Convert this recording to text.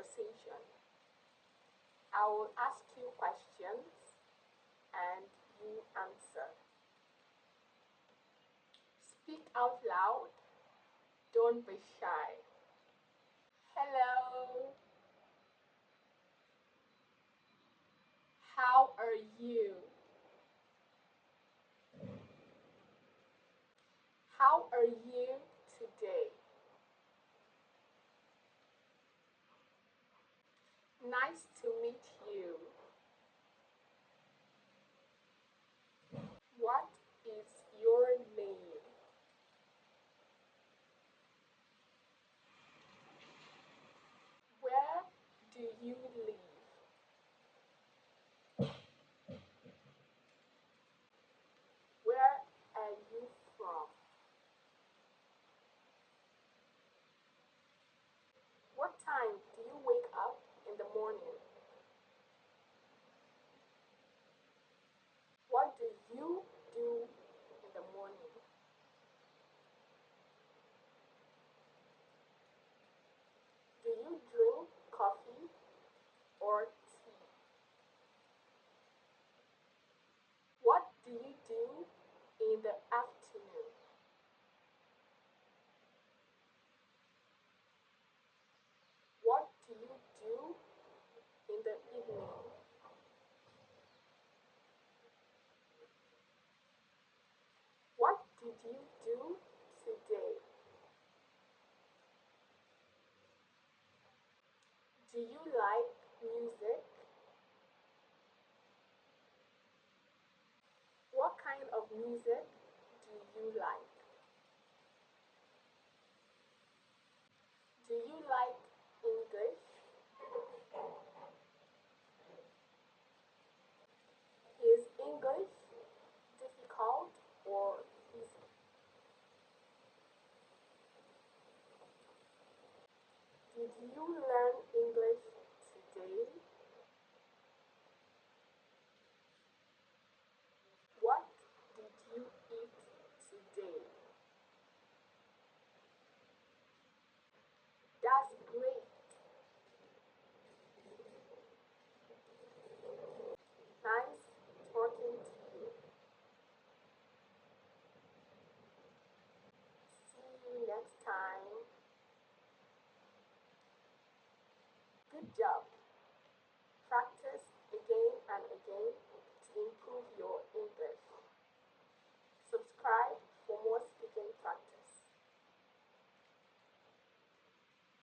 conversation. I will ask you questions and you answer. Speak out loud. Don't be shy. Hello, how are you? How are you today? Nice to meet you. What is your name? Where do you live? Where are you from? What time do you wake up in the morning? What do you do in the morning? Do you drink coffee or tea? What do you do in the afternoon? What do you do in the evening? What did you do today? Do you like music? What kind of music do you like? Do you like English? Is English difficult or easy? Did you learn English today? What did you eat today? That's great. Nice talking to you. See you next time. Good job.